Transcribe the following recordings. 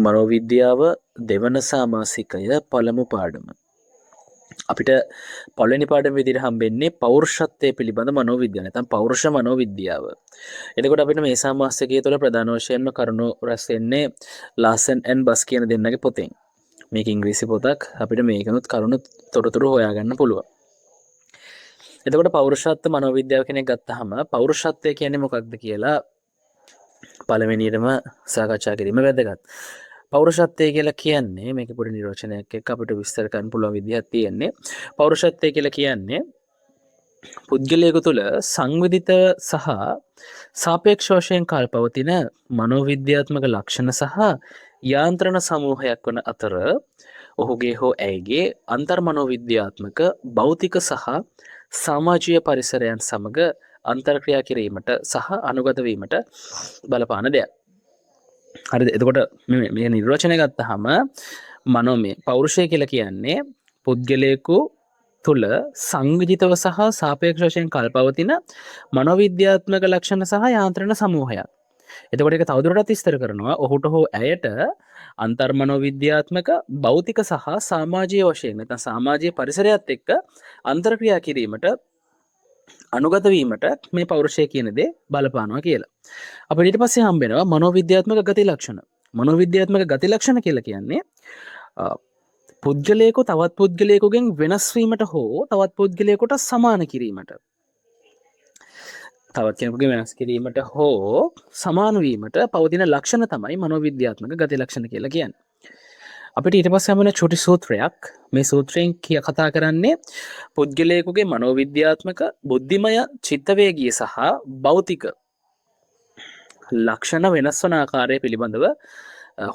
මනෝවිද්‍යාව දෙවන සාමාසිකය පළමු පාඩම. අපිට පළවෙනි පාඩම විදිහට හම්බෙන්නේ පෞරුෂත්වයේ පිළිබඳ මනෝවිද්‍යාව. නැත්නම් පෞරුෂ මනෝවිද්‍යාව. එතකොට අපිට මේ සාමාසිකය තුළ ප්‍රධාන වශයෙන්ම කරුණු රැස් වෙන්නේ ලාසන් ඇන් බස් කියන දෙන්නගේ පොතෙන්. මේක ඉංග්‍රීසි පොතක්. අපිට මේකනොත් කරුණු තොරතුරු හොයාගන්න පුළුවන්. එතකොට පෞරුෂත්ව මනෝවිද්‍යාව කෙනෙක් ගත්තාම පෞරුෂත්වය කියන්නේ මොකක්ද කියලා පළවෙනියටම සාකච්ඡා කිරීම වැදගත්. පෞරුෂත්වය කියලා කියන්නේ මේක පොඩි නිර්වචනයක් එක්ක අපිට විස්තර කරන්න පුළුවන් විදිහක් තියෙන්නේ. පෞරුෂත්වය කියලා කියන්නේ පුද්ගලයෙකු තුළ සංවිධිත සහ සාපේක්ෂ වශයෙන් කල්පවතින මනෝවිද්‍යාත්මක ලක්ෂණ සහ යාන්ත්‍රණ සමූහයක් වන අතර ඔහුගේ හෝ ඇයගේ අන්තර්මනෝවිද්‍යාත්මක භෞතික සහ සමාජීය පරිසරයන් සමග අන්තර්ක්‍රියා කිරීමට සහ අනුගත වීමට බලපාන දෙයක්. හරිද? එතකොට මේ නිර්වචනය ගත්තාම මනෝමය පෞරුෂය කියලා කියන්නේ පුද්ගලයෙකු තුළ සංවිධිතව සහ සාපේක්ෂ වශයෙන් කල්පවතින මනෝවිද්‍යාත්මක ලක්ෂණ සහ යාන්ත්‍රණ සමූහයක්. එතකොට ඒක තවදුරටත් විස්තර කරනවා ඔහුට හෝ ඇයට අන්තර්මනෝවිද්‍යාත්මක භෞතික සහ සමාජීය වශයෙන් නැත්නම් සමාජීය පරිසරයත් එක්ක අන්තර්ක්‍රියා කිරීමට අනුගත වීමට මේ පෞරුෂය කියන දේ බලපානවා කියලා. අපිට ඊට පස්සේ හම්බ වෙනවා මනෝවිද්‍යාත්මක ගති ලක්ෂණ. මනෝවිද්‍යාත්මක ගති ලක්ෂණ කියලා කියන්නේ පුද්ගලයෙකු තවත් පුද්ගලයෙකුගෙන් වෙනස් වීමට හෝ තවත් පුද්ගලයෙකුට සමාන කිරීමට. තවත් කෙනෙකුගේ වෙනස් කිරීමට හෝ සමාන වීමට පවතින ලක්ෂණ තමයි මනෝවිද්‍යාත්මක ගති ලක්ෂණ කියලා කියන්නේ. අපිට ඊට පස්සේ හම්බ වෙන චුටි සූත්‍රයක්. මේ සූත්‍රයෙන් කතා කරන්නේ පුද්ගලයෙකුගේ මනෝවිද්‍යාත්මක බුද්ධිමය චිත්තවේගීය සහ භෞතික ලක්ෂණ වෙනස් වන ආකාරය පිළිබඳව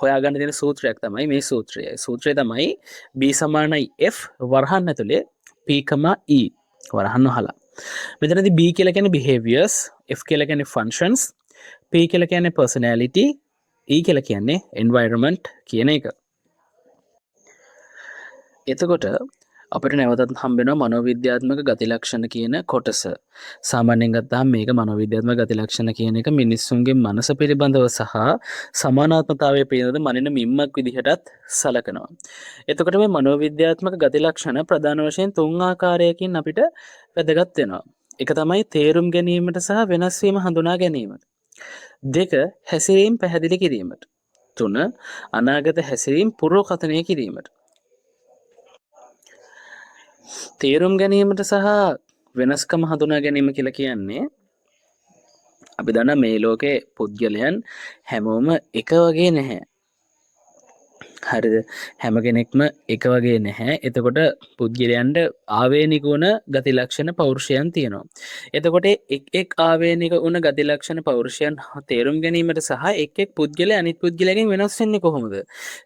හොයාගන්න තියෙන සූත්‍රයක් තමයි මේ සූත්‍රය. සූත්‍රය තමයි B = F වරහන් ඇතුලේ P, E වරහන් වහලා. මෙතනදී B කියලා කියන්නේ behaviors, F කියලා කියන්නේ functions, P කියලා කියන්නේ personality, E කියලා කියන්නේ environment කියන එක. එතකොට අපිට නැවතත් හම්බ වෙනවා මනෝවිද්‍යාත්මක ගති ලක්ෂණ කියන කොටස. සාමාන්‍යයෙන් ගත්තාම මේක මනෝවිද්‍යාත්මක ගති ලක්ෂණ කියන එක මිනිස්සුන්ගේ මනස පිළිබඳව සහ සමානාත්මතාවය පිළිබඳව මනින මිම්මක් විදිහටත් සලකනවා. එතකොට මේ මනෝවිද්‍යාත්මක ගති ලක්ෂණ ප්‍රධාන වශයෙන් තුන් ආකාරයකින් අපිට වැදගත් වෙනවා. එක තමයි තේරුම් ගැනීමට සහ වෙනස් වීම හඳුනා ගැනීමට. දෙක හැසිරීම පැහැදිලි කිරීමට. තුන අනාගත හැසිරීම පුරෝකථනය කිරීමට. තේරුම් ගැනීමට සහ වෙනස්කම හඳුනා ගැනීම කියලා කියන්නේ අපි දන්නා මේ ලෝකේ පුද්ගලයන් හැමෝම එක වගේ නැහැ. හරිද? හැම කෙනෙක්ම එක වගේ නැහැ. එතකොට පුද්ගලයන්ට ආවේනික වුණ ගති ලක්ෂණ පෞරුෂයන් තියෙනවා. එතකොට එක් ආවේනික වුණ ගති ලක්ෂණ පෞරුෂයන් තේරුම් ගැනීමට සහ එක් පුද්ගලයා අනිත් පුද්ගලයාගෙන් වෙනස් වෙන්නේ කොහොමද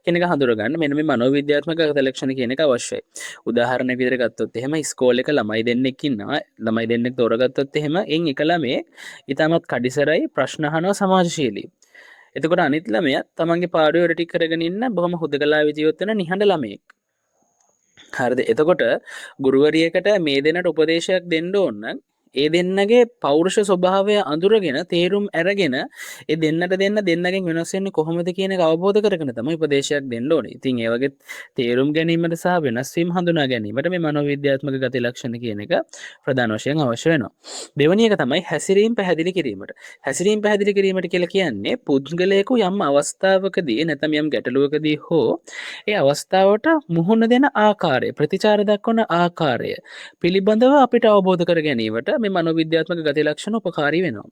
කියන එක හඳුනගන්න මෙන්න මේ මනෝවිද්‍යාත්මක ගති ලක්ෂණ කියන එක අවශ්‍යයි. උදාහරණයක් විදිහට ගත්තොත් එහෙම ඉස්කෝලේ එක ළමයි දෙන්නෙක් ඉන්නවා. ළමයි දෙන්නෙක් තෝරගත්තොත් එහෙම එක ළමයෙක් ඊටමත් කඩිසරයි ප්‍රශ්න අහනවා සමාජශීලී. එතකොට අනිත් ළමයා තමන්ගේ පාඩුවේ වැඩ ටික කරගෙන ඉන්න බොහොම හුදකලාවේ ජීවත් වෙන නිහඬ ළමයෙක්. හරිද? එතකොට ගුරුවරියකට මේ දෙන්නට උපදේශයක් දෙන්න ඕන නම් ඒ දෙන්නගේ පෞරුෂ ස්වභාවය අඳුරගෙන තේරුම් අරගෙන ඒ දෙන්නගෙන් වෙනස් වෙන්නේ කොහොමද කියන එක අවබෝධ කරගෙන තමයි උපදේශයක් දෙන්න ඕනේ. ඉතින් ඒ වගේ තේරුම් ගැනීමට සහ වෙනස් වීම හඳුනා ගැනීමට මේ මනෝවිද්‍යාත්මක ගති ලක්ෂණ කියන එක ප්‍රධාන වශයෙන් අවශ්‍ය වෙනවා. දෙවෙනි එක තමයි හැසිරීම පැහැදිලි කිරීමට. හැසිරීම පැහැදිලි කිරීමට කියලා කියන්නේ පුද්ගලයෙකු යම් අවස්ථාවකදී නැත්නම් යම් ගැටලුවකදී හෝ ඒ අවස්ථාවට මුහුණ දෙන ආකාරය, ප්‍රතිචාර දක්වන ආකාරය පිළිබඳව අපිට අවබෝධ කර ගැනීමට මේ මනෝවිද්‍යාත්මක ගති ලක්ෂණ උපකාරී වෙනවා.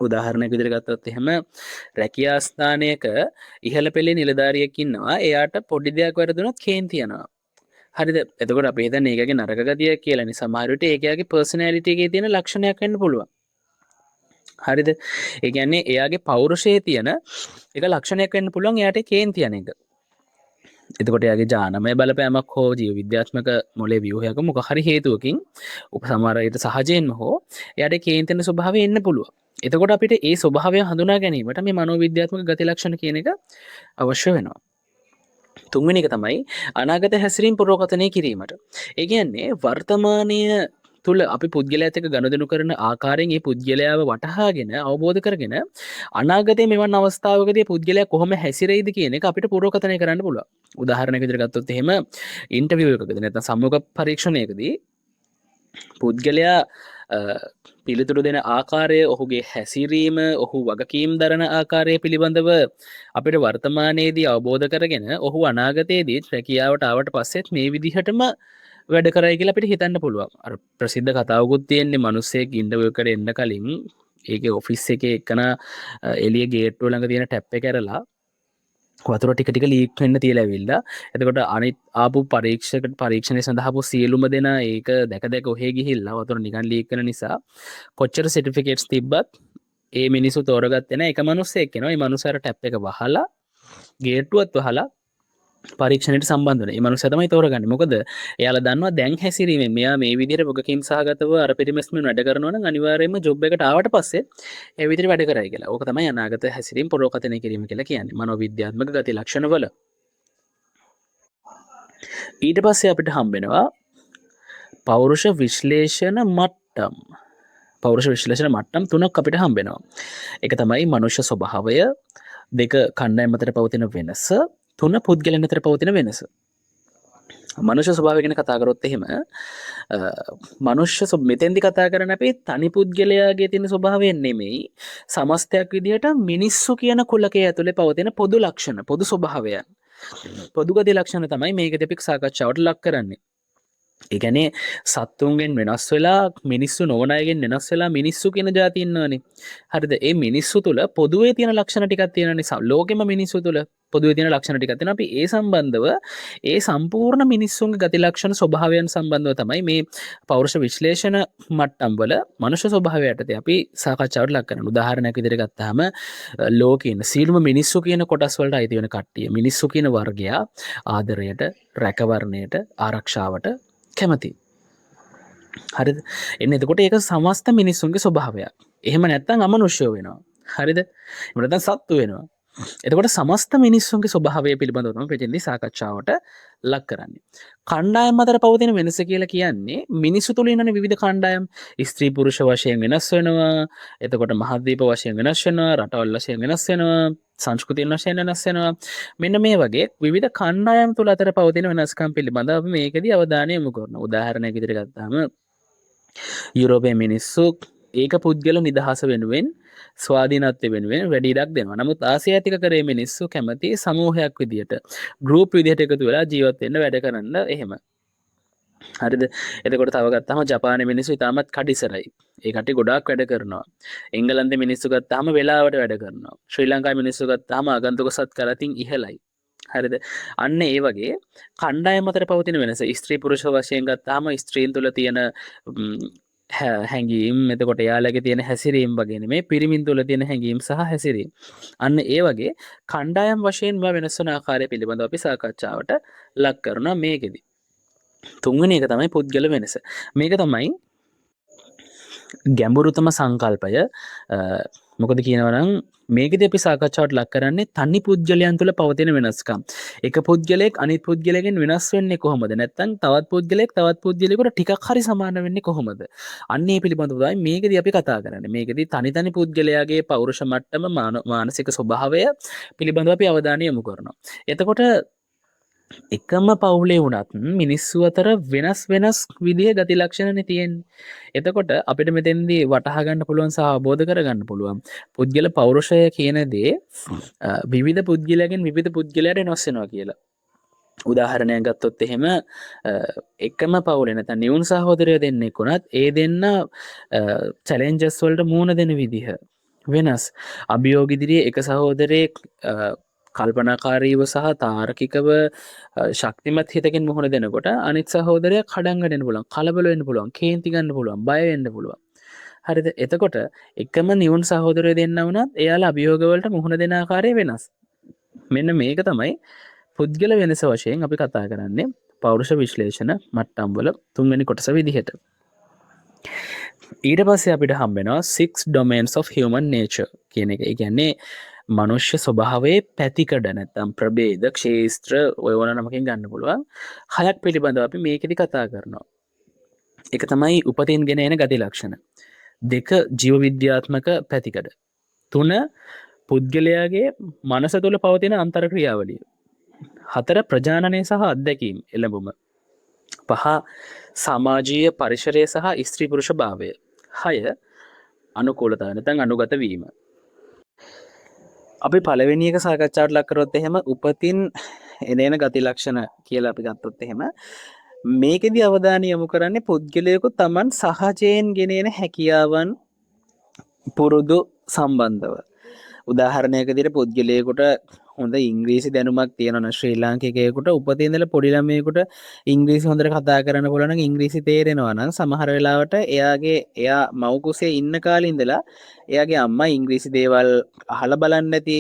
උදාහරණයක් විදිහට ගත්තොත් එහෙම රැකියා ස්ථානයක ඉහළ පෙළේ නිලධාරියෙක් ඉන්නවා. එයාට පොඩි දෙයක් වැරදුනොත් කේන්ති යනවා. හරිද? එතකොට අපි හිතන්නේ ඒකගේ නරක ගතියක් කියලා නේ. සමහර විට ඒකගේ පර්සනැලිටි එකේ තියෙන ලක්ෂණයක් වෙන්න පුළුවන්. හරිද? ඒ කියන්නේ එයාගේ පෞරුෂයේ තියෙන එක ලක්ෂණයක් වෙන්න පුළුවන් එයාට කේන්ති යන එක. එතකොට එයාගේ ජානමය බලපෑමක් හෝ ජීව විද්‍යාත්මක මොලේ ව්‍යුහයක මොක හරි හේතුවකින් සමහර විට සහජයෙන්ම හෝ එයාට කේන්ති වෙන ස්වභාවය එන්න පුළුවන්. එතකොට අපිට ඒ ස්වභාවය හඳුනා ගැනීමට මේ මනෝවිද්‍යාත්මක ගති ලක්ෂණ කියන එක අවශ්‍ය වෙනවා. තුන්වෙනි එක තමයි අනාගත හැසිරීම පුරෝකථනය කිරීමට. ඒ කියන්නේ වර්තමානීය තුළ අපි පුද්ගලයාත් එක්ක ගනුදෙනු කරන ආකාරයෙන් මේ පුද්ගලයාව වටහාගෙන අවබෝධ කරගෙන අනාගතයේ මෙවන් අවස්ථාවකදී පුද්ගලයා කොහොම හැසිරෙයිද කියන එක අපිට පුරෝකථනය කරන්න පුළුවන්. උදාහරණයක් විදිහට ගත්තොත් එහෙම ඉන්ටර්විව් එකකදී නැත්නම් සම්මුඛ පරීක්ෂණයකදී පුද්ගලයා පිළිතුරු දෙන ආකාරය, ඔහුගේ හැසිරීම, ඔහු වගකීම් දරන ආකාරය පිළිබඳව අපිට වර්තමානයේදී අවබෝධ කරගෙන ඔහු අනාගතයේදී රැකියාවට ආවට පස්සෙත් මේ විදිහටම වැඩ කරයි කියලා අපිට හිතන්න පුළුවන්. අර ප්‍රසිද්ධ කතාවකුත් තියෙන්නේ මිනිස්සෙක් ඉන්ටර්විව් එකට එන්න කලින් ඒකේ ඔෆිස් එකේ එකන එළිය ගේට්ටුව ළඟ තියෙන ටැප් එක ඇරලා වතුර ටික ටික ලීක් වෙන්න තියලා ඇවිල්ලා එතකොට අනිත් ආපු පරීක්ෂණය සඳහාපු සියලුම දෙනා ඒක දැක දැක ඔහේ ගිහිල්ලා වතුර නිකන් ලීක් වෙන නිසා කොච්චර සර්ටිෆිකේට්ස් තිබ්බත් ඒ මිනිස්සු තෝරගත්තේ නැහැ. එක මිනිස්සෙක් එනවා. ඒ මිනිස්සාර ටැප් එක වහලා ගේට්ටුවත් වහලා පරීක්ෂණයට සම්බන්ධ වෙන. ඒ මිනිසා තමයි තෝරගන්නේ. මොකද එයාලා දන්නවා දැන් හැසිරීමෙන් මෙයා මේ විදිහට වගකීම් සහගතව අර පිරිමැස්මෙන් වැඩ කරනවා නම් අනිවාර්යයෙන්ම ජොබ් එකට ආවට පස්සේ ඒ විදිහට වැඩ කරයි කියලා. ඕක තමයි අනාගත හැසිරීම පුරෝකථනය කිරීම කියලා කියන්නේ. මනෝවිද්‍යාත්මක ගති ලක්ෂණවල. ඊට පස්සේ අපිට හම්බෙනවා පෞරුෂ විශ්ලේෂණ මට්ටම්. පෞරුෂ විශ්ලේෂණ මට්ටම් තුනක් අපිට හම්බෙනවා. එක තමයි මනුෂ්‍ය ස්වභාවය, දෙක කණ්ඩායම් අතර පවතින වෙනස, තුන පුද්ගලයන් අතර පවතින වෙනස. මනුෂ්‍ය ස්වභාවය ගැන කතා කරොත් එහෙම මනුෂ්‍ය මෙතෙන්දි කතා කරන අපි තනි පුද්ගලයාගේ තියෙන ස්වභාවය නෙමෙයි, සමස්තයක් විදිහට මිනිස්සු කියන කුලකයේ ඇතුලේ පවතින පොදු ලක්ෂණ, පොදු ස්වභාවයන්, පොදු ගති ලක්ෂණ තමයි මේකදී අපි සාකච්ඡාවට ලක් කරන්නේ. ඒ කියන්නේ සත්තුන්ගෙන් වෙනස් වෙලා මිනිස්සු නොවන අයගෙන් වෙනස් වෙලා මිනිස්සු කියන જાති ඉන්නවනේ. හරිද? ඒ මිනිස්සු තුල පොදුවේ තියෙන ලක්ෂණ ටිකක් තියෙන නිසා ලෝකෙම මිනිස්සු තුල පොදුවේ තියෙන ලක්ෂණ ටිකක් තියෙනවා. අපි ඒ සම්බන්ධව ඒ සම්පූර්ණ මිනිස්සුන්ගේ ගති ලක්ෂණ ස්වභාවයන් සම්බන්ධව තමයි මේ පෞරුෂ විශ්ලේෂණ මට්ටම් වල මනුෂ්‍ය ස්වභාවය යටතේ අපි සාකච්ඡාවට ලක් කරනවා. උදාහරණයක් විදිහට ගත්තාම ලෝකේ ඉන්න සියලුම මිනිස්සු කියන කොටස් වලට අයිති වෙන කට්ටිය, මිනිස්සු කියන වර්ගයා ආදරයට, රැකවරණයට, ආරක්ෂාවට කැමති. හරිද? එන්න එතකොට ඒක සමස්ත මිනිස්සුන්ගේ ස්වභාවයක්. එහෙම නැත්නම් අමනුෂ්‍යව වෙනවා. හරිද? එහෙම නැත්නම් සත්තු වෙනවා. එතකොට සමස්ත මිනිස්සුන්ගේ ස්වභාවය පිළිබඳව තමයි පිටින්දී සාකච්ඡාවට ලක් කරන්නේ. කණ්ඩායම් අතර පවතින වෙනස කියලා කියන්නේ මිනිස්සු තුල ඉන්නනේ විවිධ කණ්ඩායම්. ස්ත්‍රී පුරුෂ වශයෙන් වෙනස් වෙනවා. එතකොට මහද්වීප වශයෙන් වෙනස් වෙනවා. රටවල් වශයෙන් වෙනස් වෙනවා. සංස්කෘතියන් වශයෙන් වෙනස් වෙනවා. මෙන්න මේ වගේ විවිධ කණ්ඩායම් තුල අතර පවතින වෙනස්කම් පිළිබඳව අපි මේකදී අවධානය යොමු කරනවා. උදාහරණයක් විදිහට ගත්තාම යුරෝපයේ මිනිස්සු ඒක පුද්ගල නිදහස වෙනුවෙන් ස්වාධීනත්වය වෙනුවෙන් වැඩි ඉඩක් දෙනවා. නමුත් ආසියාතික කරේ මිනිස්සු කැමති සමූහයක් විදියට, ගෲප් විදියට එකතු වෙලා ජීවත් වෙන්න වැඩ කරන්න එහෙම. හරිද? එතකොට තව ගත්තාම ජපානයේ මිනිස්සු ඉතාමත් කඩිසරයි. ඒ කට්ටිය ගොඩාක් වැඩ කරනවා. එංගලන්තයේ මිනිස්සු ගත්තාම වෙලාවට වැඩ කරනවා. ශ්‍රී ලංකාවේ මිනිස්සු ගත්තාම ආගන්තුක සත්කාරතින් ඉහළයි. හරිද? අන්න ඒ වගේ කණ්ඩායම් අතර පවතින වෙනස ස්ත්‍රී පුරුෂ වශයෙන් ගත්තාම ස්ත්‍රීන් තුළ තියෙන හැඟීම්, එතකොට එයාලගේ තියෙන හැසිරීම් වගේ නෙමේ පිරිමින් තුළ තියෙන හැඟීම් සහ හැසිරීම්. අන්න ඒ වගේ කණ්ඩායම් වශයෙන් වෙනස් වන ආකාරය පිළිබඳව අපි සාකච්ඡාවට ලක් කරනවා මේකෙදි. තුන්වෙනි එක තමයි පුද්ගල වෙනස. මේක තමයි ගැඹුරුතම සංකල්පය. මොකද කියනවනම් මේකදී අපි සාකච්ඡාවට ලක් කරන්නේ තනි පුද්ගලයන් තුළ පවතින වෙනස්කම්. එක පුද්ගලයෙක් අනිත් පුද්ගලයෙක්ගෙන් වෙනස් වෙන්නේ කොහොමද? නැත්නම් තවත් පුද්ගලයෙක් තවත් පුද්ගලයෙකුට ටිකක් හරි සමාන වෙන්නේ කොහොමද? අන්න ඒ පිළිබඳව තමයි මේකදී අපි කතා කරන්නේ. මේකදී තනි පුද්ගලයාගේ පෞරුෂ මට්ටම, මානසික ස්වභාවය පිළිබඳව අපි අවධානය යොමු කරනවා. එතකොට එකම පවුලේ වුණත් මිනිස්සු අතර වෙනස් විදිහේ ගති ලක්ෂණනේ තියෙන්නේ. එතකොට අපිට මෙතෙන්දී වටහා ගන්න පුළුවන් සහ අවබෝධ කරගන්න පුළුවන් පුද්ගල පෞරුෂය කියන දේ විවිධ පුද්ගලයන්ගෙන් විවිධ පුද්ගලයාට වෙනස් වෙනවා කියලා. උදාහරණයක් ගත්තොත් එහෙම එකම පවුලේ නැත්නම් නියුන් සහෝදරයෝ දෙන්නෙක් වුණත් ඒ දෙන්න චැලෙන්ජස් වලට මුහුණ දෙන විදිහ වෙනස්. අභියෝග ඉදිරියේ එක සහෝදරයෙක් කල්පනාකාරීව සහ තාර්කිකව ශක්තිමත් හිතකින් මුහුණ දෙනකොට අනිත් සහෝදරයා කඩන් වැටෙන්න පුළුවන්, කලබල වෙන්න පුළුවන්, කේන්ති ගන්න පුළුවන්, බය වෙන්න පුළුවන්. හරිද? එතකොට එකම නියුන් සහෝදරයෝ දෙන්න වුණත් එයාලා අභියෝග වලට මුහුණ දෙන ආකාරය වෙනස්. මෙන්න මේක තමයි පුද්ගල වෙනස වශයෙන් අපි කතා කරන්නේ පෞරුෂ විශ්ලේෂණ මට්ටම් වල තුන්වෙනි කොටස විදිහට. ඊට පස්සේ අපිට හම්බ වෙනවා 6 domains of human nature කියන එක. ඒ කියන්නේ මනුෂ්‍ය ස්වභාවයේ පැතිකඩ නැත්නම් ප්‍රභේද, ක්ෂේත්‍ර ඔය වන නමකින් ගන්න පුළුවන්. 6ක් පිළිබඳව අපි මේකෙදි කතා කරනවා. එක තමයි උපතින් ගෙන එන ගති ලක්ෂණ. දෙක ජීව විද්‍යාත්මක පැතිකඩ. තුන පුද්ගලයාගේ මනස තුළ පවතින අන්තර් ක්‍රියාවලිය. හතර ප්‍රජානනය සහ අත්දැකීම් එළඹුම. පහ සමාජීය පරිසරය සහ ස්ත්‍රී පුරුෂ භාවය. හය අනුකූලතාව නැත්නම් අනුගත වීම. අපි පළවෙනි එක සාකච්ඡාවට ලක් කරොත් එහෙම උපතින් එන ගති ලක්ෂණ කියලා අපි ගත්තොත් එහෙම මේකෙදි අවධානය යොමු කරන්නේ පුද්ගලයෙකු Taman සහජයෙන් ගෙනෙන හැකියාවන් පුරුදු සම්බන්ධව. උදාහරණයක විදිහට පුද්ගලයෙකුට හොඳ ඉංග්‍රීසි දැනුමක් තියෙනවා ශ්‍රී ලාංකිකයෙකුට උපතින් ඉඳලා පොඩි ළමයෙකුට ඉංග්‍රීසි හොඳට කතා කරන්න පුළුවන් නම් ඉංග්‍රීසි තේරෙනවා නම් සමහර වෙලාවට එයා මව් කුසේ ඉන්න කාලේ ඉඳලා එයාගේ අම්මා ඉංග්‍රීසි දේවල් අහලා බලන්න නැති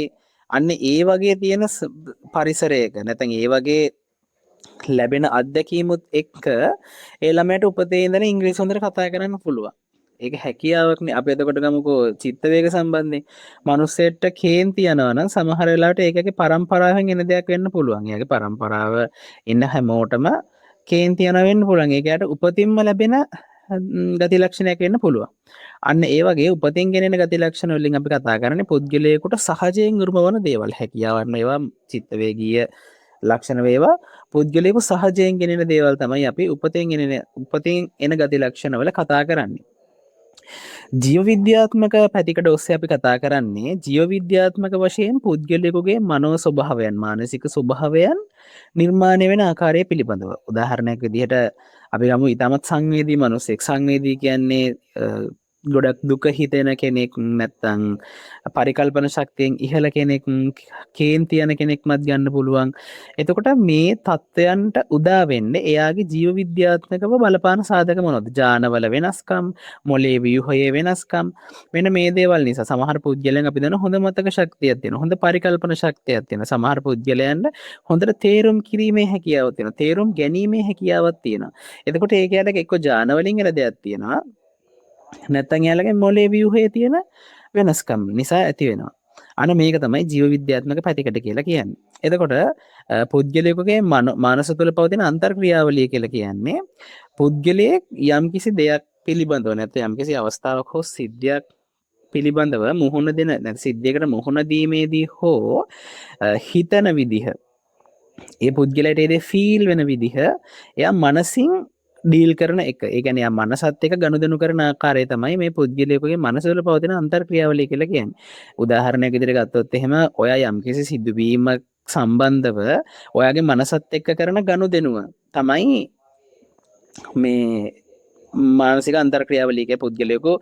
අන්න ඒ වගේ තියෙන පරිසරයක නැත්නම් ඒ වගේ ලැබෙන අත්දැකීමුත් එක්ක ඒ ළමයට උපතේ ඉඳලා ඉංග්‍රීසි හොඳට කතා කරන්න පුළුවන්. ඒක හැකියාවක්නේ. අපි එතකොට ගමුකෝ චිත්ත වේග සම්බන්ධයෙන්. මිනිස්සෙට කේන්ති යනවා නම් සමහර වෙලාවට ඒකගේ පරම්පරාවෙන් එන දෙයක් වෙන්න පුළුවන්. එයාගේ පරම්පරාව ඉන්න හැමෝටම කේන්ති යන වෙන්න පුළුවන්. ඒකට උපතින්ම ලැබෙන ගති ලක්ෂණයක් වෙන්න පුළුවන්. අන්න ඒ වගේ උපතින් ගෙනෙන ගති ලක්ෂණ වලින් අපි කතා කරන්නේ පුද්ගලයාට සහජයෙන් උරුම වන දේවල්. හැකියාවන් ඒවා චිත්ත වේගීය ලක්ෂණ වේවා පුද්ගලයෙකු සහජයෙන් ගෙනෙන දේවල් තමයි අපි උපතින් එන ගති ලක්ෂණ වල කතා කරන්නේ. ජීව විද්‍යාත්මක පැතිකඩ ඔස්සේ අපි කතා කරන්නේ ජීව විද්‍යාත්මක වශයෙන් පුද්ගලයෙකුගේ මනෝ ස්වභාවයන් මානසික ස්වභාවයන් නිර්මාණය වෙන ආකාරය පිළිබඳව. උදාහරණයක් විදිහට අපි ගමු ඊටමත් සංවේදී මිනිසෙක්. සංවේදී කියන්නේ ගොඩක් දුක හිතෙන කෙනෙක් නැත්තම් පරිකල්පන ශක්තියෙන් ඉහළ කෙනෙක් කේන්ති යන කෙනෙක්මත් ගන්න පුළුවන්. එතකොට මේ தත්වයන්ට උදා වෙන්නේ එයාගේ ජීව විද්‍යාත්මකව බලපාන සාධක මොනවද? ජානවල වෙනස්කම්, මොලේ ව්‍යුහයේ වෙනස්කම්. මෙන්න මේ දේවල් නිසා සමහර පුද්ගලයන් අපි දන්න හොඳ මතක ශක්තියක් තියෙනවා. හොඳ පරිකල්පන ශක්තියක් තියෙනවා. සමහර පුද්ගලයන්ට හොඳට තේරුම් කිරීමේ හැකියාවක් තියෙනවා. තේරුම් ගැනීමේ හැකියාවක් තියෙනවා. එතකොට ඒ කියලක එක්ක ජානවලින් එන දෙයක් තියෙනවා. නැත්තම් එයාලගේ මොලේ ව්‍යුහයේ තියෙන වෙනස්කම් නිසා ඇති වෙනවා. අන්න මේක තමයි ජීව විද්‍යාත්මක පැතිකඩ කියලා කියන්නේ. එතකොට පුද්ගලයෙකුගේ මානස තුළ පවතින අන්තර්ක්‍රියාවලිය කියලා කියන්නේ පුද්ගලයෙක් යම්කිසි දෙයක් පිළිබඳව නැත්නම් යම්කිසි අවස්ථාවක් හෝ සිද්ධියක් පිළිබඳව මුහුණ දෙන නැත්නම් සිද්ධියකට මුහුණ දීමේදී හෝ හිතන විදිහ ඒ පුද්ගලයාට ඒ දේ ෆීල් වෙන විදිහ එයා මනසින් ඩීල් කරන එක. ඒ කියන්නේ යා මනසත් එක්ක ගනුදෙනු කරන ආකාරය තමයි මේ පුද්ගලයෙකුගේ මනස වල පවතින අන්තර්ක්‍රියාවලිය කියලා කියන්නේ. උදාහරණයක් විදිහට ගත්තොත් එහෙම ඔයා යම්කිසි සිදුවීමක් සම්බන්ධව ඔයාගේ මනසත් එක්ක කරන ගනුදෙනුව තමයි මේ මානසික අන්තර්ක්‍රියාවලිය කිය පුද්ගලයෙකු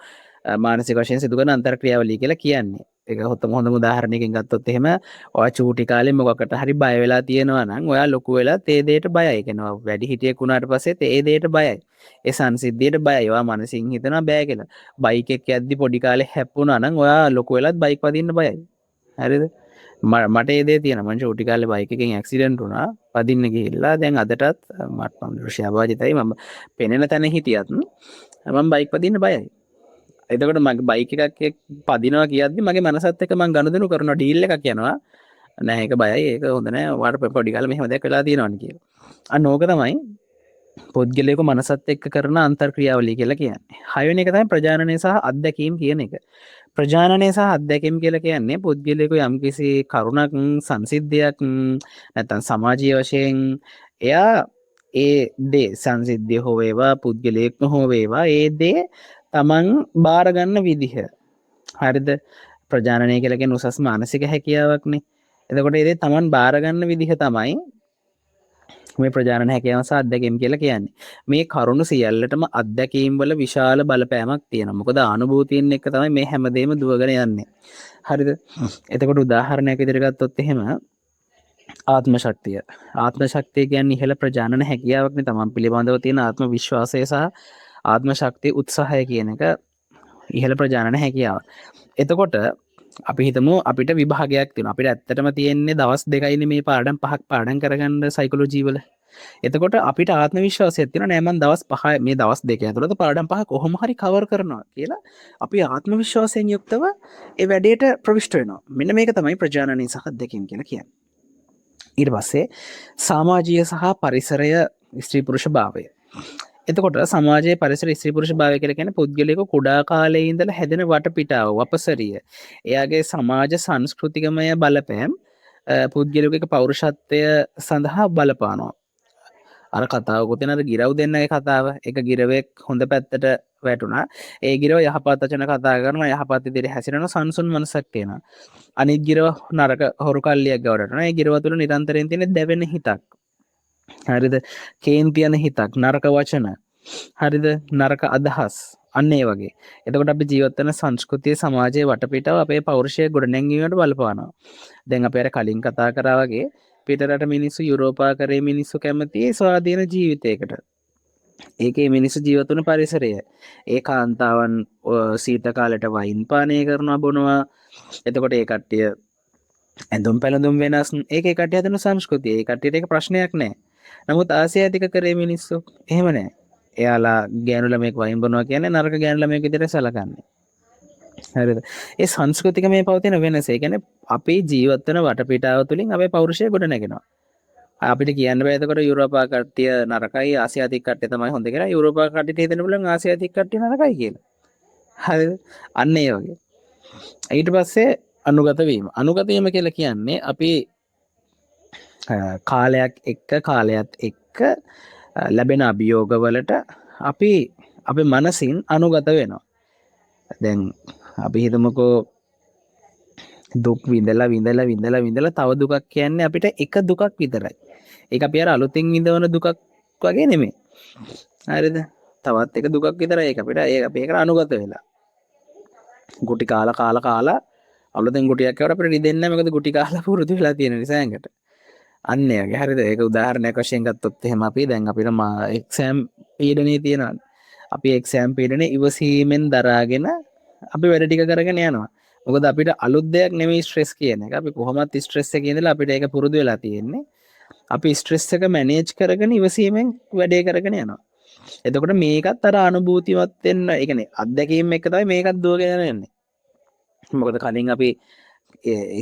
මානසික වශයෙන් සිදු කරන අන්තර්ක්‍රියාවලිය කියලා කියන්නේ. ඒක හොඳම උදාහරණයකින් ගත්තොත් එහෙම ඔයා චූටි කාලේ මොකකට හරි බය වෙලා තියෙනවා නම් ඔයා ලොකු වෙලා ඒ දෙයට බයයි. ඒ කියනවා වැඩි හිටියෙක් වුණාට පස්සේ ඒ දෙයට බයයි. ඒ සංසිද්ධියට බයයි. ඔයා මනසින් හිතනවා බය කියලා. බයික් එක යද්දි පොඩි කාලේ හැප්පුණා නම් ඔයා ලොකු වෙලත් බයික් වදින්න බයයි. හරිද? මට ඒ දේ තියෙනවා. මම චූටි කාලේ බයික් එකකින් ඇක්සිඩන්ට් වුණා. වදින්න ගිහිල්ලා දැන් අදටත් මට දෘශ්‍යභාවිතයි මම පෙනෙන තැන හිටියත් මම බයික් වදින්න බයයි. එතකොට මගේ බයික් එකක් පදිනවා කියද්දි මගේ මනසත් එක්ක මම ගනුදෙනු කරනවා ඩීල් එකක් යනවා. නෑ ඒක බයයි. ඒක හොඳ නෑ. ඔයාලට පොඩි කාලේ මෙහෙම දෙයක් වෙලා තියෙනවනේ කියලා. අන්න ඕක තමයි පුද්ගලයෙකු මනසත් එක්ක කරන අන්තර්ක්‍රියාවලිය කියලා කියන්නේ. හයවෙනි එක තමයි ප්‍රජානනය සහ අත්දැකීම් කියන එක. ප්‍රජානනය සහ අත්දැකීම් කියලා කියන්නේ පුද්ගලයෙකු යම්කිසි කරුණක් සංසිද්ධියක් නැත්නම් සමාජීය වශයෙන් එයා ඒ දේ සංසිද්ධිය හෝ වේවා පුද්ගලයෙක් හෝ වේවා ඒ දේ තමන් බාර ගන්න විදිහ. හරිද? ප්‍රජානනය කියලා කියන්නේ උසස් මානසික හැකියාවක්නේ. එතකොට ඒ දේ තමන් බාර ගන්න විදිහ තමයි මේ ප්‍රජානන හැකියාව සහ අත්දැකීම් කියලා කියන්නේ. මේ කරුණු සියල්ලටම අත්දැකීම් වල විශාල බලපෑමක් තියෙනවා. මොකද අනුභූතියින් එක්ක තමයි මේ හැමදේම දුවගෙන යන්නේ. හරිද? එතකොට උදාහරණයක් විදිහට ගත්තොත් එහෙම ආත්ම ශක්තිය. ආත්ම ශක්තිය කියන්නේ ඉහළ ප්‍රජානන හැකියාවක්නේ. තමන් පිළිබඳව තියෙන ආත්ම විශ්වාසය සහ ආත්ම ශක්තිය උත්සාහය කියන එක ඉහළ ප්‍රජානන හැකියාව. එතකොට අපි හිතමු අපිට විභාගයක් තියෙනවා. අපිට ඇත්තටම තියෙන්නේ දවස් 2යිනේ මේ පාඩම් 5ක් පාඩම් කරගන්න සයිකොලොජි වල. එතකොට අපිට ආත්ම විශ්වාසයක් තියෙනවා නෑ මම දවස් 5 මේ දවස් 2 ඇතුළත පාඩම් 5 කොහොම හරි කවර් කරනවා කියලා. අපි ආත්ම විශ්වාසයෙන් යුක්තව ඒ වැඩේට ප්‍රවිෂ්ඨ වෙනවා. මෙන්න මේක තමයි ප්‍රජානනය සහ අත්දැකීම් කියලා කියන්නේ. ඊට පස්සේ සමාජීය සහ පරිසරය ස්ත්‍රී පුරුෂ භාවය. එතකොට සමාජයේ පරිසර ස්ත්‍රී පුරුෂ භාවය කියලා කියන්නේ පුද්ගලයෙකු කුඩා කාලයේ ඉඳලා හැදෙන වටපිටාව වපසරිය. එයාගේ සමාජ සංස්කෘතිකමය බලපෑම් පුද්ගලයෙකුගේ පෞරුෂත්වය සඳහා බලපානවා. අර කතාවකුත් තියෙන අර ගිරව් දෙන්නගේ කතාව. එක ගිරවෙක් හොඳ පැත්තට වැටුණා. ඒ ගිරව යහපත් වචන කතා කරනවා, යහපත් විදිහට හැසිරෙනවා, සංසුන් මනසක් තියෙනවා. අනිත් ගිරව නරක හොරු කල්ලියක් ගවට යනවා. ඒ ගිරව තුළ නිරන්තරයෙන් තියෙන දැවෙන හිතක්. හරිද? කේන්ති යන හිතක්, නරක වචන. හරිද? නරක අදහස්. අන්න ඒ වගේ. එතකොට අපි ජීවත් වෙන සංස්කෘතිය සමාජයේ වටපිටාව අපේ පෞරුෂය ගොඩනැංවීමට බලපානවා. දැන් අපි අර කලින් කතා කරා වගේ පිටරට මිනිස්සු යුරෝපාකරයේ මිනිස්සු කැමති ස්වාධීන ජීවිතයකට. ඒකේ මිනිස්සු ජීවත් වන පරිසරය. ඒ කාන්තාවන් සීත කාලෙට වයින් පානය කරනවා බොනවා. එතකොට ඒ කට්ටිය ඇඳුම් පැළඳුම් වෙනස්. ඒකේ කට්ටිය හදන සංස්කෘතිය. ඒ කට්ටියට ඒක ප්‍රශ්නයක් නෑ. නමුත් ආසියාතික කරේ මිනිස්සු එහෙම නෑ. එයාලා ගෑනු ළමයෙක් වයින් බොනවා කියන්නේ නරක ගෑනු ළමයෙක් විදිහට සැලකන්නේ. හරිද? ඒ සංස්කෘතික මේ පවතින වෙනස. ඒ කියන්නේ අපේ ජීවත් වෙන වටපිටාව තුළින් අපේ පෞරුෂය ගොඩ නැගෙනවා. අපිට කියන්න බෑ එතකොට යුරෝපා කට්ටිය නරකයි ආසියාතික කට්ටිය තමයි හොඳ කියලා. යුරෝපා කට්ටියට හිතෙන්න පුළුවන් ආසියාතික කට්ටිය නරකයි කියලා. හරිද? අන්න ඒ වගේ. ඊට පස්සේ අනුගත වීම. අනුගත වීම කියලා කියන්නේ අපි කාලයක් එක්ක ලැබෙන අභියෝගවලට අපි අපේ මනසින් අනුගත වෙනවා. දැන් අපි හිතමුකෝ දුක් විඳලා තව දුකක් කියන්නේ අපිට එක දුකක් විතරයි. ඒක අපි අර අලුතෙන් විඳවන දුකක් වගේ නෙමෙයි. හරිද? තවත් එක දුකක් විතරයි. ඒක අපිට අපි ඒකට අනුගත වෙලා. ගුටි කාලා අලුතෙන් ගුටියක් කවර අපිට රිදෙන්නේ නැහැ. මොකද ගුටි කාලා පුරුදු වෙලා තියෙන නිසා ඇඟට. අන්න ඒ වගේ. හරිද? ඒක උදාහරණයක් වශයෙන් ගත්තොත් එහෙම අපි දැන් අපිට එක්සෑම් පීඩනයේ තියෙනවා. අපි එක්සෑම් පීඩනේ ඉවසීමෙන් දරාගෙන අපි වැඩ ටික කරගෙන යනවා. මොකද අපිට අලුත් දෙයක් නෙමෙයි ස්ට්‍රෙස් කියන එක. අපි කොහොමත් ස්ට්‍රෙස් එකේ ඉඳලා අපිට ඒක පුරුදු වෙලා තියෙන්නේ. අපි ස්ට්‍රෙස් එක මැනේජ් කරගෙන ඉවසීමෙන් වැඩේ කරගෙන යනවා. එතකොට මේකත් අර අනුභූතිමත් වෙන්න, ඒ කියන්නේ අත්දැකීම් එක තමයි මේකත් දුවගෙන යන්නේ. මොකද කලින් අපි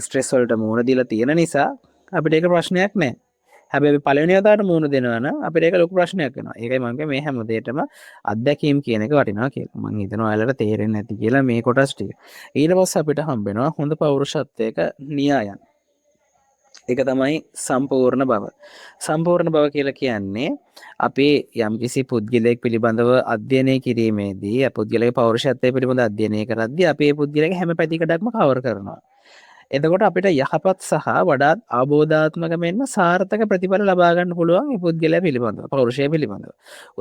ස්ට්‍රෙස් වලට මුහුණ දීලා තියෙන නිසා අපිට ඒක ප්‍රශ්නයක් නැහැ. හැබැයි අපි පළවෙනි වතාවට මුහුණ දෙනවා නම් අපිට ඒක ලොකු ප්‍රශ්නයක් වෙනවා. ඒකයි මම මේ හැම දෙයකටම අත්දැකීම් කියන එක වටිනවා කියලා. මම හිතනවා ඔයාලට තේරෙන්නේ නැති කියලා මේ කොටස් ටික. ඊට පස්සේ අපිට හම්බ වෙනවා හොඳ පෞරුෂත්වයක න්‍යායන්. ඒක තමයි සම්පූර්ණ බව. සම්පූර්ණ බව කියලා කියන්නේ අපේ යම්කිසි පුද්ගලයෙක් පිළිබඳව අධ්‍යයනය කිරීමේදී පුද්ගලයාගේ පෞරුෂත්වය පිළිබඳව අධ්‍යයනය කරද්දී අපි ඒ පුද්ගලයාගේ හැම පැතිකඩක්ම කවර් කරනවා. එතකොට අපිට යහපත් සහ වඩාත් අවබෝධාත්මක මෙන්ම සාර්ථක ප්‍රතිඵල ලබා ගන්න පුළුවන් මේ පුද්ගලයා පිළිබඳව, පෞරුෂය පිළිබඳව.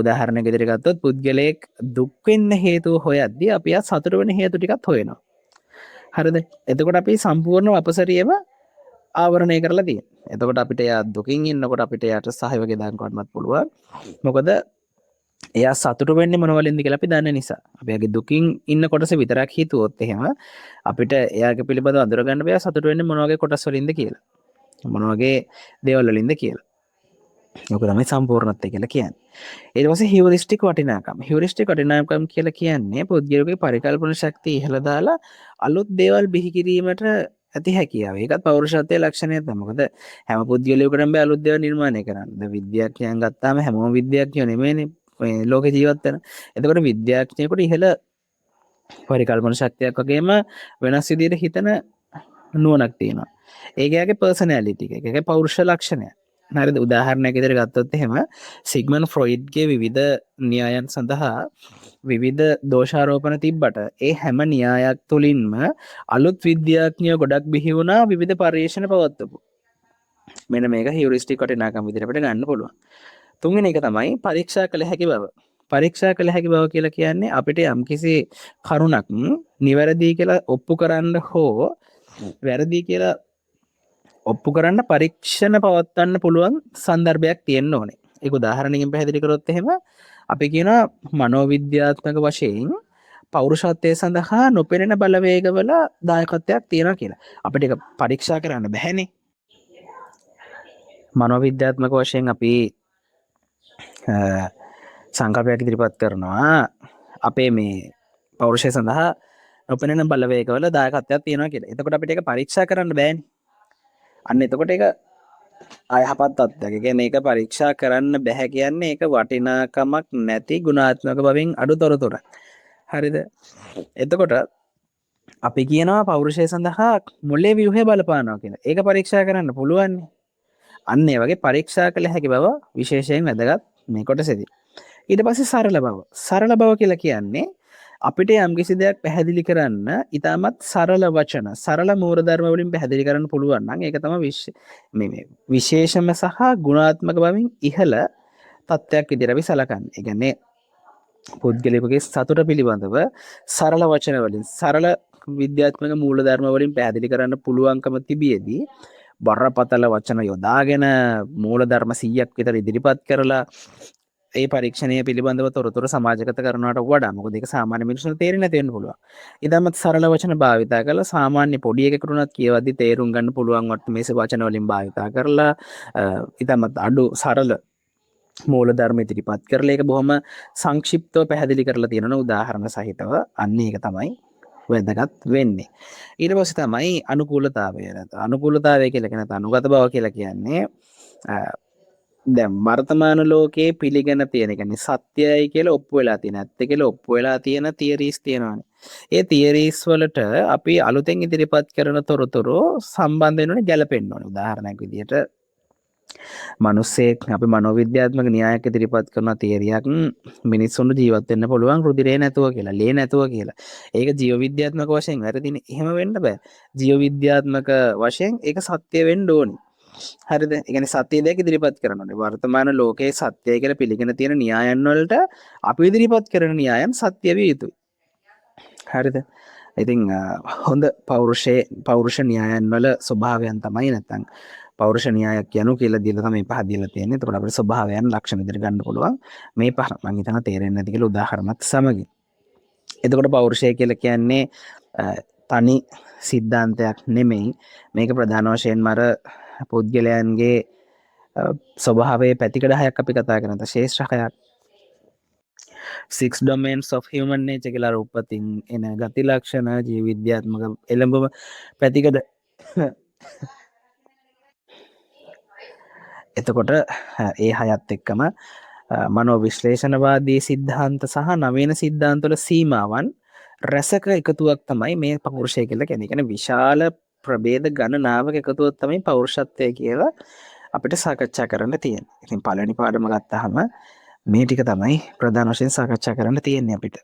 උදාහරණයක් විදිහට ගත්තොත් පුද්ගලයෙක් දුක් වෙන්න හේතුව හොයද්දී අපි සතුට වෙන හේතු ටිකක් හොයනවා. හරිද? එතකොට අපි සම්පූර්ණ අපසරියම ආවරණය කරලා තියෙනවා. එතකොට අපිට එයා දුකින් ඉන්නකොට අපිට එයාට සහයෝගය දක්වන්නත් පුළුවන්. මොකද එයා සතුට වෙන්නේ මොන වලින්ද කියලා අපි දන්න නිසා. අපි එයාගේ දුකින් ඉන්න කොටස විතරක් හිතුවොත් එහෙම අපිට එයාගේ පිළිබඳව අඳුර ගන්න බෑ සතුට වෙන්නේ මොන වගේ කොටස් වලින්ද කියලා. මොන වගේ දේවල් වලින්ද කියලා. ඔක තමයි සම්පූර්ණත්වය කියලා කියන්නේ. ඊට පස්සේ හියුරිස්ටික් වටිනාකම්. හියුරිස්ටික් වටිනාකම් කියලා කියන්නේ පුද්ගලයාගේ පරිකල්පන ශක්තිය ඉහළ දාලා අලුත් දේවල් බිහි කිරීමට ඇති හැකියාව. ඒකත් පෞරුෂත්වයේ ලක්ෂණයක් තමයි. මොකද හැම පුද්ගලයෙකුටම බෑ අලුත් දේවල් නිර්මාණය කරන්න. දැන් විද්‍යාඥයන් ගත්තාම හැමෝම විද්‍යාඥයෝ නෙමෙයිනේ මේ ලෝකේ ජීවත් වෙන. එතකොට විද්‍යාඥයෙකුට ඉහළ පරිකල්පන ශක්තියක් වගේම වෙනස් විදිහට හිතන නුවණක් තියෙනවා. ඒක එයාගේ පර්සනැලිටි එක. ඒකේ පෞරුෂ ලක්ෂණය. හරිද? උදාහරණයක් විදිහට ගත්තොත් එහෙම සිග්මන්ඩ් ෆ්‍රොයිඩ්ගේ විවිධ න්‍යායන් සඳහා විවිධ දෝෂාරෝපණ තිබ්බට ඒ හැම න්‍යායක් තුළින්ම අලුත් විද්‍යාඥයෝ ගොඩක් බිහි වුණා විවිධ පරීක්ෂණ පවත්වපු. මෙන්න මේක හියුරිස්ටික් වටිනාකම් විදිහට අපිට ගන්න පුළුවන්. තුන්වෙනි එක තමයි පරීක්ෂා කළ හැකි බව. පරීක්ෂා කළ හැකි බව කියලා කියන්නේ අපිට යම්කිසි කරුණක් නිවැරදි කියලා ඔප්පු කරන්න හෝ වැරදි කියලා ඔප්පු කරන්න පරීක්ෂණ පවත්වන්න පුළුවන් සන්දර්භයක් තියෙන්න ඕනේ. ඒක උදාහරණයකින් පැහැදිලි කරොත් එහෙම අපි කියනවා මනෝවිද්‍යාත්මක වශයෙන් පෞරුෂත්වයේ සඳහා නොපෙනෙන බලවේගවල දායකත්වයක් තියෙනවා කියලා. අපිට ඒක පරීක්ෂා කරන්න බැහැනේ. මනෝවිද්‍යාත්මක වශයෙන් අපි සංකල්පයක් ඉදිරිපත් කරනවා අපේ මේ පෞරුෂය සඳහා නොපෙනෙන බලවේගවල දායකත්වයක් තියෙනවා කියලා. එතකොට අපිට ඒක පරීක්ෂා කරන්න බෑනේ. අන්න එතකොට ඒක අයහපත් තත්ත්වයක්. ඒ කියන්නේ ඒක පරීක්ෂා කරන්න බැහැ කියන්නේ ඒක වටිනාකමක් නැති ගුණාත්මක බවින් අඩු තොරතුරක්. හරිද? එතකොට අපි කියනවා පෞරුෂය සඳහා මොලේ ව්‍යුහය බලපානවා කියලා. ඒක පරීක්ෂා කරන්න පුළුවන්. අන්න ඒ වගේ පරීක්ෂා කළ හැකි බව විශේෂයෙන් වැදගත් මේ කොටසේදී. ඊට පස්සේ සරල බව. සරල බව කියලා කියන්නේ අපිට යම්කිසි දෙයක් පැහැදිලි කරන්න ඉතාමත් සරල වචන, සරල මූලධර්ම වලින් පැහැදිලි කරන්න පුළුවන් නම් ඒක තමයි මේ විශේෂම සහ ගුණාත්මක බවින් ඉහළ තත්ත්වයක් විදිහට අපි සලකන්නේ. ඒ කියන්නේ පුද්ගලයෙකුගේ සතුට පිළිබඳව සරල වචන වලින් සරල විද්‍යාත්මක මූලධර්ම වලින් පැහැදිලි කරන්න පුළුවන්කම තිබියදී බරපතල වචන යොදාගෙන මූලධර්ම 100ක් විතර ඉදිරිපත් කරලා ඒ පරීක්ෂණය පිළිබඳව තොරතුරු සමාජගත කරනවට වඩා මොකද ඒක සාමාන්‍ය මිනිස්සුන්ට තේරෙන්නේ නැති වෙන්න පුළුවන්. ඊටමත් සරල වචන භාවිතා කරලා සාමාන්‍ය පොඩි එකෙකුට උනත් කියවද්දි තේරුම් ගන්න පුළුවන් වට මේ වචන වලින් භාවිතා කරලා ඊටමත් අඩු සරල මූලධර්ම ඉදිරිපත් කරලා ඒක බොහොම සංක්ෂිප්තව පැහැදිලි කරලා තියෙනවා උදාහරණ සහිතව. අන්න ඒක තමයි වැදගත් වෙන්නේ. ඊට පස්සේ තමයි අනුකූලතාවය. අනුකූලතාවය කියලා කියන අනුගත බව කියලා කියන්නේ දැන් වර්තමාන ලෝකයේ පිළිගෙන තියෙන කියන්නේ සත්‍යයයි කියලා ඔප්පු වෙලා තියෙන ඇත්ත කියලා ඔප්පු වෙලා තියෙන තියරිස් තියෙනවානේ. ඒ තියරිස් වලට අපි අලුතෙන් ඉදිරිපත් කරන තොරතුරු සම්බන්ධ වෙනෝනේ ගැලපෙන්න ඕනේ. උදාහරණයක් විදිහට මිනිස්සෙක් අපි මනෝවිද්‍යාත්මක න්‍යායක් ඉදිරිපත් කරන තියරියක් මිනිස්සුන්ට ජීවත් වෙන්න පුළුවන් රුධිරේ නැතුව කියලා, ලේ නැතුව කියලා. ඒක ජීව විද්‍යාත්මක වශයෙන් වැරදිනේ. එහෙම වෙන්න බෑ. ජීව විද්‍යාත්මක වශයෙන් ඒක සත්‍ය වෙන්න ඕනේ. හරිද? ඒ කියන්නේ සත්‍ය දෙයක් ඉදිරිපත් කරනවා. වර්තමාන ලෝකයේ සත්‍යය කියලා පිළිගෙන තියෙන න්‍යායන් වලට අපි ඉදිරිපත් කරන න්‍යායන් සත්‍ය විය යුතුයි. හරිද? ඉතින් හොඳ පෞරුෂ න්‍යායන් වල ස්වභාවයන් තමයි නැත්තම් පෞරුෂ න්‍යායක් යනු කියලා දීලා තමයි පහ දීලා තියෙන්නේ. එතකොට අපිට ස්වභාවයන් ලක්ෂණ විදිහට ගන්න පුළුවන්. මේ පහ මම හිතනවා තේරෙන්නේ නැති කියලා උදාහරණත් සමගින්. එතකොට පෞරුෂය කියලා කියන්නේ තනි සිද්ධාන්තයක් නෙමෙයි. මේක ප්‍රධාන වශයෙන්ම අර පුද්ගලයන්ගේ ස්වභාවයේ පැතිකඩ හයක් අපි කතා කරන ශේෂ්ත්‍ර හයක් 6 domains of human nature කියලා උපතින් එන ගති ලක්ෂණ ජීව විද්‍යාත්මක එළඹම පැතිකඩ. එතකොට ඒ හයත් එක්කම මනෝ විශ්ලේෂණවාදී සිද්ධාන්ත සහ නවීන සිද්ධාන්ත වල සීමාවන් රසක එකතුවක් තමයි මේ පෞරුෂය කියලා කියන්නේ. කියන්නේ විශාල ප්‍රභේද ගණනාවක එකතුවක් තමයි පෞරුෂත්වය කියලා අපිට සාකච්ඡා කරන්න තියෙන්නේ. ඉතින් පළවෙනි පාඩම ගත්තාම මේ ටික තමයි ප්‍රධාන වශයෙන් සාකච්ඡා කරන්න තියෙන්නේ අපිට.